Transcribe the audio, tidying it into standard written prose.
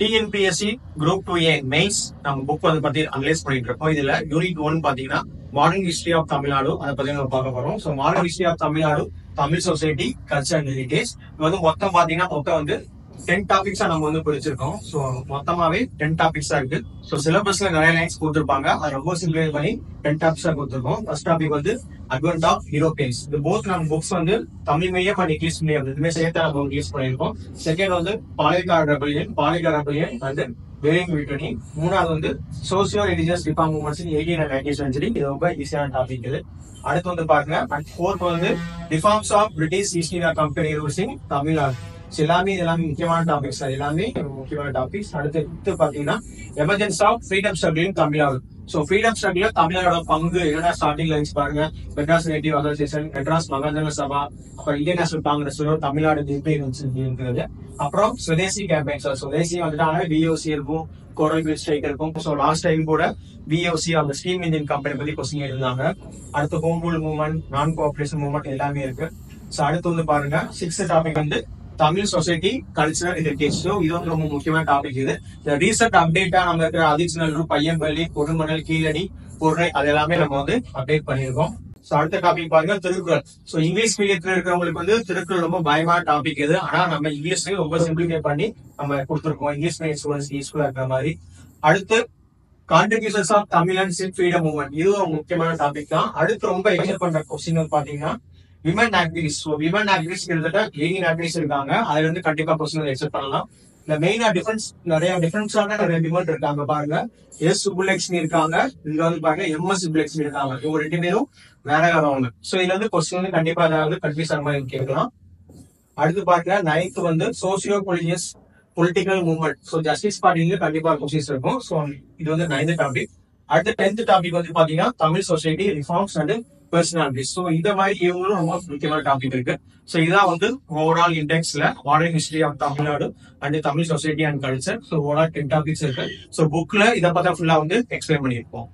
TNPSC group 2A mains நம்ம book வந்து பத்தி அனலைஸ் பண்ணிட்டு இருக்கோம். இதுல யூனிட் 1 பாத்தீங்கன்னா மாடர்ன் ஹிஸ்டரி ஆஃப் தமிழ்நாடு அதை பத்தி நம்ம பார்க்க போறோம். So modern history of Tamil Nadu, Tamil society, culture and heritage இது வந்து மொத்தம் பாத்தீங்கன்னா வந்து 10 டாபிக்ஸா நம்ம வந்து பிடிச்சிருக்கோம். ஸோ மொத்தமாவே 10 டாபிக்ஸா இருக்கு. ஸோ சிலபஸ்ல நிறைய லைன்ஸ் கொடுத்துருப்பாங்க, அது ரொம்ப சிம்பிளை பண்ணி 10 டாபிக்ஸா கொடுத்துருக்கோம். ஃபர்ஸ்ட் டாபிக் வந்து அட்வென்ட் ஆஃப் யூரோப்பியன்ஸ். இது போத் நம்ம புக்ஸ் வந்து Tamil medium and English medium ரெண்டுமே சேர்த்து நம்ம யூஸ் பண்ணியிருக்கோம். செகண்ட் வந்து பாலிகார் ரெபல்லியன் வந்து வேரிங் விட்டனி. மூணாவது வந்து socio religious reform movements in 18th and 19th century. இது ரொம்ப ஈஸியான டாபிக் இது. அடுத்து வந்து பாருங்க, அண்ட் ஃபோர்த் வந்து reforms of British East India company rules in Tamil Nadu. எல்லாமே முக்கியமான டாபிக்ஸ், எல்லாமே முக்கியமான டாபிக்ஸ். அடுத்து பாத்தீங்கன்னா emergency of freedom struggle in Tamil Nadu. So freedom struggle தமிழ்நாடோட பங்கு என்னன்னா ஸ்டார்டிங் லைன்ஸ் பாருங்க. மெட்ராஸ் நேட்டிவ் அசோசியேஷன், மெட்ராஸ் மகாஜன சபா, அப்புறம் இந்தியன் நேஷனல் காங்கிரஸ் தமிழ்நாடு இருக்கிறது. அப்புறம் சுதேசி கேம்பெயின். சுதேசி வந்துட்டாங்க, பிஓசி இருக்கும், கோரல் ஸ்ட்ரைக் இருக்கும். ஸோ லாஸ்ட் டைம் கூட பிஓசி அந்த ஸ்டீம் இன்ஜின் கம்பெனி பத்தி கொஸ்டின் இருந்தாங்க. அடுத்து ஹோம் ரூல் மூவ்மெண்ட், நான் கோஆபரேஷன் மூவ்மெண்ட் எல்லாமே இருக்கு. ஸோ அடுத்து வந்து பாருங்க, 6th டாபிக் வந்து Tamil society, cultural heritage. So இது வந்து ரொம்ப முக்கியமான டாபிக். இது ரீசெண்ட் அப்டேட்டா நம்ம இருக்கிற அதிர்ஷ்னல் பையன்பள்ளி, கொடுமணல், கீழடி, பொருளை அது எல்லாமே நம்ம வந்து அப்டேட் பண்ணியிருக்கோம். ஸோ அடுத்த டாபிக் பாருங்க, திருக்குறள். ஸோ இங்கிலீஷ் மீடியத்துல இருக்கிறவங்களுக்கு வந்து திருக்குறள் ரொம்ப பயமான டாபிக் இது. ஆனா நம்ம இங்கிலீஷ்லயும் ரொம்ப சிம்பிளிஃபை பண்ணி நம்ம கொடுத்துருக்கோம், இங்கிலீஷ் மீடியம் ஸ்டூடெண்ட்ஸ் யூஸ்ஃபுல்லா இருக்கிற மாதிரி. அடுத்து கான்ட்ரிபியூஷன்ஸ் ஆஃப் தமிழன்ஸ் இன் ஃப்ரீடம் மூவ்மெண்ட். இதுவும் ஒரு முக்கியமான டாபிக் தான். அடுத்து ரொம்ப எக்ஸ்பெக்ட் பண்ற கொஸ்டின் பாத்தீங்கன்னா women activist. So women activist கிட்டத்தட்ட 18 ஆக்டிவிஸ்ட் இருக்காங்க. அதுல இருந்து கண்டிப்பா கொஸ்டின் எக்ஸ்பெக்ட் பண்ணலாம். இந்த மெயினா நிறைய டிஃபரன்ஸான விமன் இருக்காங்க பாருங்க. எஸ் சுப்புலட்சுமி இருக்காங்க, இங்க வந்து பாருங்க எம்எஸ் சுப்புலட்சுமி இருக்காங்க. இவங்க 2 பேரும் வேற வேறவங்க. ஸோ இதுல இருந்து கொஸ்டின் வந்து கண்டிப்பா ஏதாவது கன்ஃபியூஸ் ஆன மாதிரி கேட்கலாம். அடுத்து பாருங்க, 9th வந்து socio political movement. So Justice பார்ட்டில கண்டிப்பா கொஸ்டின்ஸ் இருக்கும். ஸோ இது வந்து 9th டாபிக். அடுத்த 10th டாபிக் வந்து பாத்தீங்கன்னா Tamil society, reforms and personalities. So இந்த மாதிரி இவங்களும் ரொம்ப முக்கியமான டாபிக் இருக்கு. ஸோ இதான் வந்து ஓவரால் இண்டெக்ஸ்ல modern history of Tamil Nadu and Tamil society and culture. So overall 10 topics இருக்கு. ஸோ புக்ல இதை பார்த்தா ஃபுல்லா வந்து எக்ஸ்பிளைன் பண்ணியிருப்போம்.